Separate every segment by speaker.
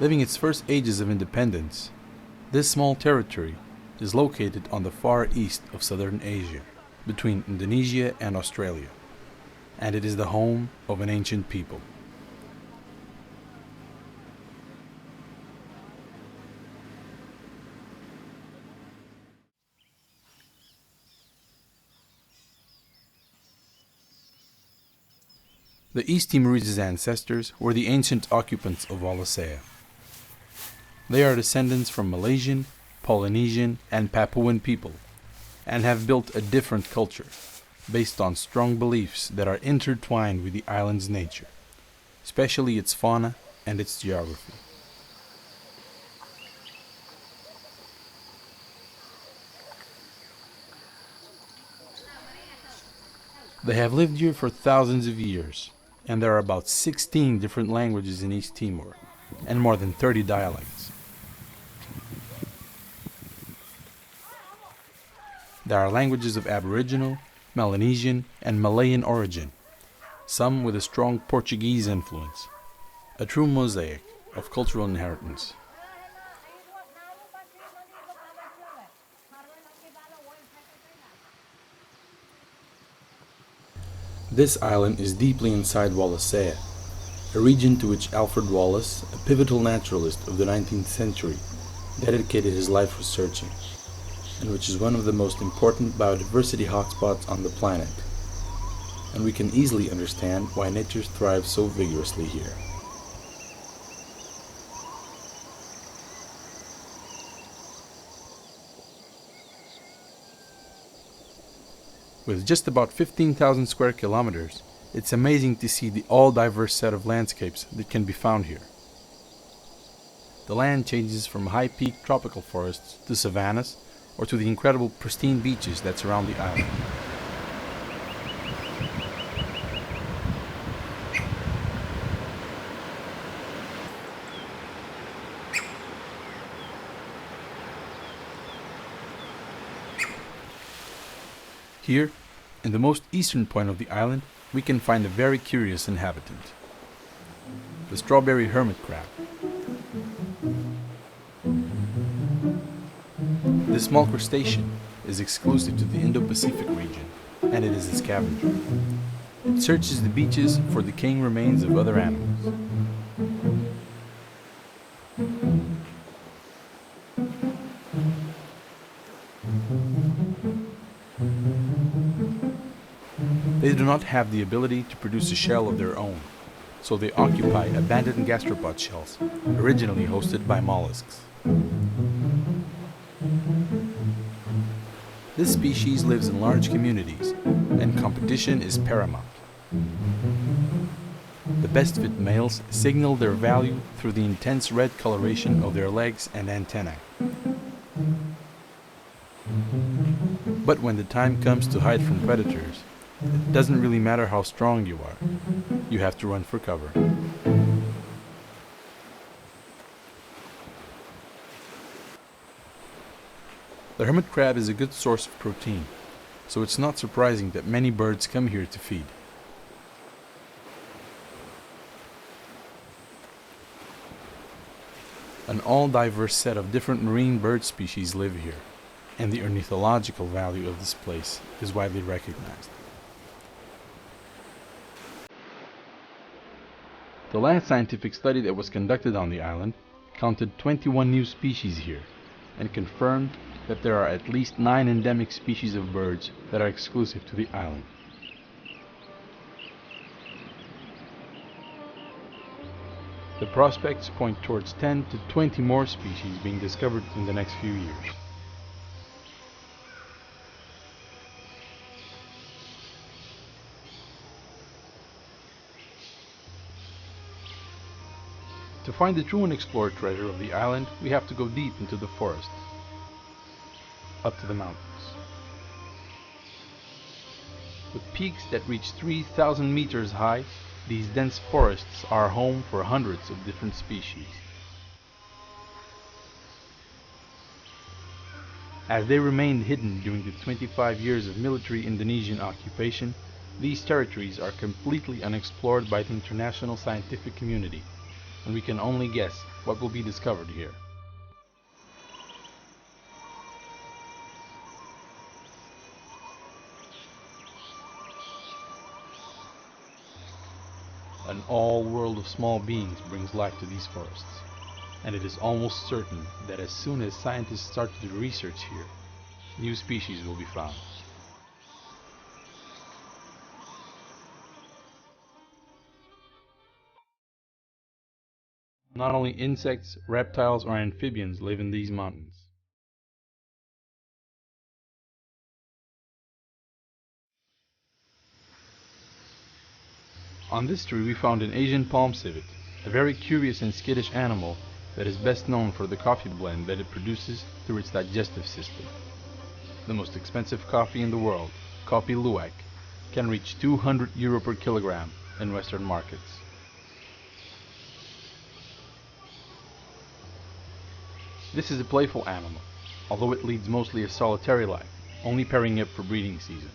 Speaker 1: Living its first ages of independence, this small territory is located on the far east of southern Asia, between Indonesia and Australia, and it is the home of an ancient people. The East Timorese ancestors were the ancient occupants of Wallacea. They are descendants from Malaysian, Polynesian, and Papuan people, and have built a different culture, based on strong beliefs that are intertwined with the island's nature, especially its fauna and its geography. They have lived here for thousands of years, and there are about 16 different languages in East Timor, and more than 30 dialects. There are languages of Aboriginal, Melanesian, and Malayan origin, some with a strong Portuguese influence, a true mosaic of cultural inheritance. This island is deeply inside Wallacea, a region to which Alfred Wallace, a pivotal naturalist of the 19th century, dedicated his life researching, and which is one of the most important biodiversity hotspots on the planet. And we can easily understand why nature thrives so vigorously here. With just about 15,000 square kilometers, it's amazing to see the all-diverse set of landscapes that can be found here. The land changes from high-peaked tropical forests to savannas, or to the incredible pristine beaches that surround the island. Here, in the most eastern point of the island, we can find a very curious inhabitant, the strawberry hermit crab. This small crustacean is exclusive to the Indo-Pacific region, and it is a scavenger. It searches the beaches for decaying remains of other animals. They do not have the ability to produce a shell of their own, so they occupy abandoned gastropod shells, originally hosted by mollusks. This species lives in large communities, and competition is paramount. The best fit males signal their value through the intense red coloration of their legs and antennae. But when the time comes to hide from predators, it doesn't really matter how strong you are. You have to run for cover. The hermit crab is a good source of protein, so it's not surprising that many birds come here to feed. An all-diverse set of different marine bird species live here, and the ornithological value of this place is widely recognized. The last scientific study that was conducted on the island counted 21 new species here, and confirmed that there are at least 9 endemic species of birds that are exclusive to the island. The prospects point towards 10 to 20 more species being discovered in the next few years. To find the true unexplored treasure of the island, we have to go deep into the forest, up to the mountains. With peaks that reach 3,000 meters high, these dense forests are home for hundreds of different species. As they remained hidden during the 25 years of military Indonesian occupation, these territories are completely unexplored by the international scientific community, and we can only guess what will be discovered here. An all-world of small beings brings life to these forests, and it is almost certain that as soon as scientists start to do research here, new species will be found. Not only insects, reptiles, or amphibians live in these mountains. On this tree we found an Asian palm civet, a very curious and skittish animal that is best known for the coffee blend that it produces through its digestive system. The most expensive coffee in the world, coffee luwak, can reach €200 per kilogram in Western markets. This is a playful animal, although it leads mostly a solitary life, only pairing up for breeding season.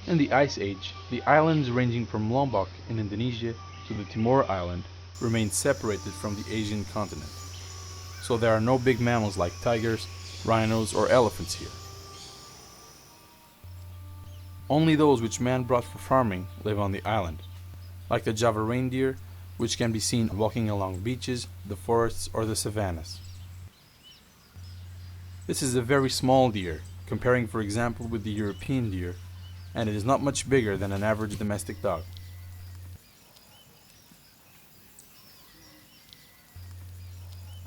Speaker 1: In the Ice Age, the islands ranging from Lombok in Indonesia to the Timor Island remained separated from the Asian continent, so there are no big mammals like tigers, rhinos, or elephants here. Only those which man brought for farming live on the island, like the Java reindeer, which can be seen walking along beaches, the forests, or the savannas. This is a very small deer, comparing for example with the European deer, and it is not much bigger than an average domestic dog.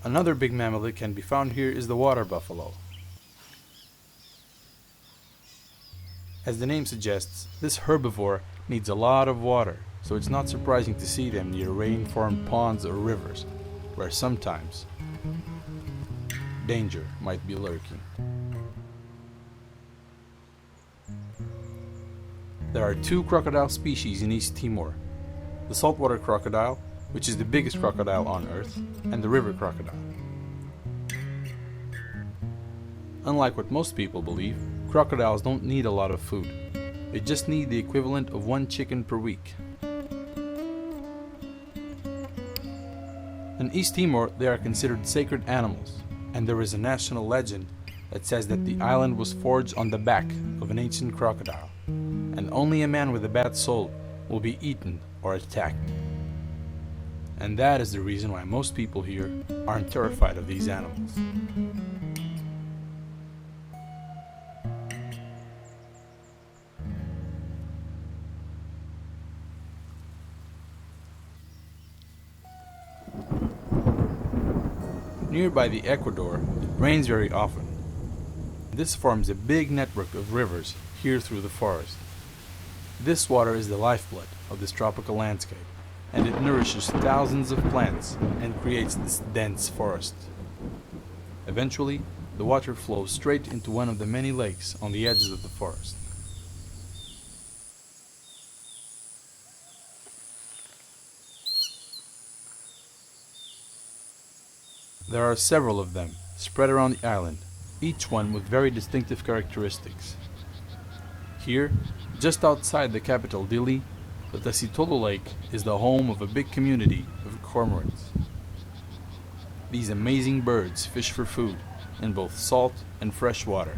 Speaker 1: Another big mammal that can be found here is the water buffalo. As the name suggests, this herbivore needs a lot of water, so it's not surprising to see them near rain-formed ponds or rivers, where sometimes danger might be lurking. There are two crocodile species in East Timor, the saltwater crocodile, which is the biggest crocodile on Earth, and the river crocodile. Unlike what most people believe, crocodiles don't need a lot of food. They just need the equivalent of 1 chicken per week. In East Timor, they are considered sacred animals, and there is a national legend that says that the island was forged on the back of an ancient crocodile, and only a man with a bad soul will be eaten or attacked. And that is the reason why most people here aren't terrified of these animals. Nearby the Ecuador, it rains very often. This forms a big network of rivers here through the forest. This water is the lifeblood of this tropical landscape, and it nourishes thousands of plants and creates this dense forest. Eventually, the water flows straight into one of the many lakes on the edges of the forest. There are several of them spread around the island, each one with very distinctive characteristics. Here, just outside the capital Dili, the Tacitolo Lake is the home of a big community of cormorants. These amazing birds fish for food in both salt and fresh water.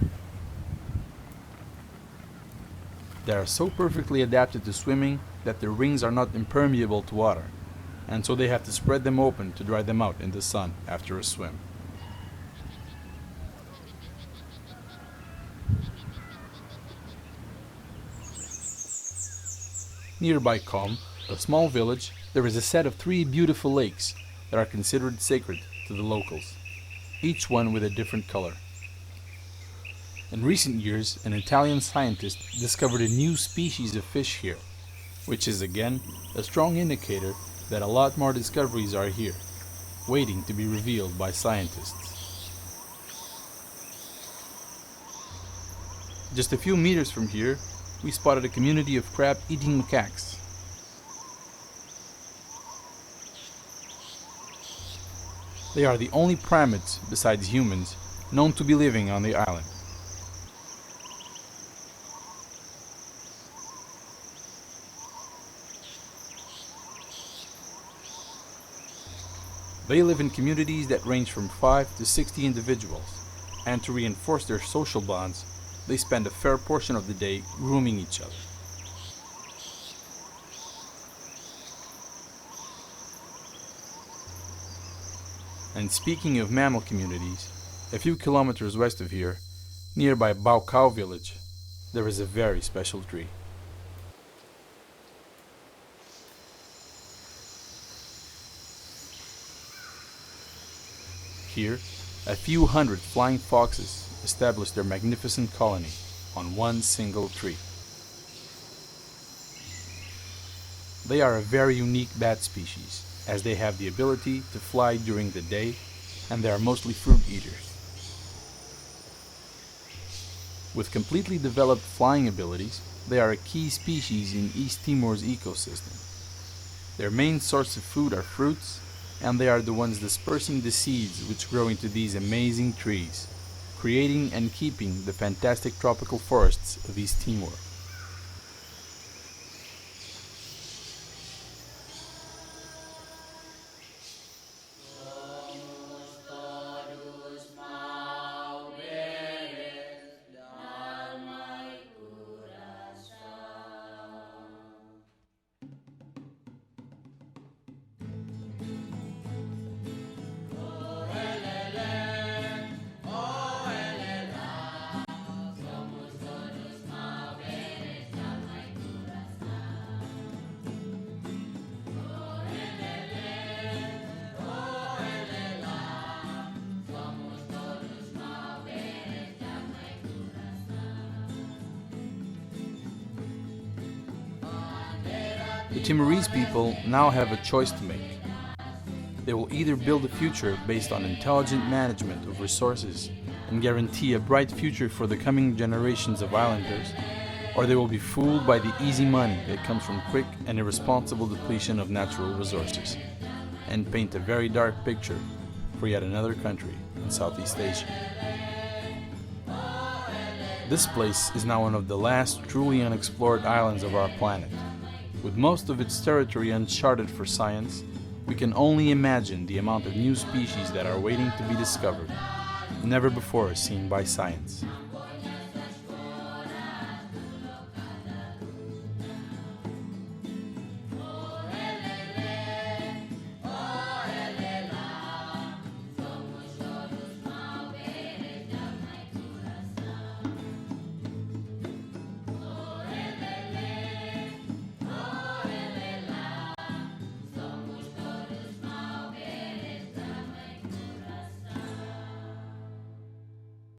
Speaker 1: They are so perfectly adapted to swimming that their wings are not impermeable to water, and so they have to spread them open to dry them out in the sun after a swim. Nearby Com, a small village, there is a set of 3 beautiful lakes that are considered sacred to the locals, each one with a different color. In recent years, an Italian scientist discovered a new species of fish here, which is again a strong indicator that a lot more discoveries are here, waiting to be revealed by scientists. Just a few meters from here, we spotted a community of crab-eating macaques. They are the only primates, besides humans, known to be living on the island.
Speaker 2: They live in communities that range from 5 to 60 individuals, and to reinforce their social bonds, they spend a fair portion of the day grooming each other. And speaking of mammal communities, a few kilometers west of here, nearby Baucau village, there is a very special tree. Here, a few hundred flying foxes established their magnificent colony on one single tree. They are a very unique bat species, as they have the ability to fly during the day, and they are mostly fruit eaters. With completely developed flying abilities, they are a key species in East Timor's ecosystem. Their main source of food are fruits, and they are the ones dispersing the seeds which grow into these amazing trees, creating and keeping the fantastic tropical forests of East Timor. The Timorese people now have a choice to make. They will either build a future based on intelligent management of resources and guarantee a bright future for the coming generations of islanders, or they will be fooled by the easy money that comes from quick and irresponsible depletion of natural resources, and paint a very dark picture for yet another country in Southeast Asia. This place is now one of the last truly unexplored islands of our planet. With most of its territory uncharted for science, we can only imagine the amount of new species that are waiting to be discovered, never before seen by science.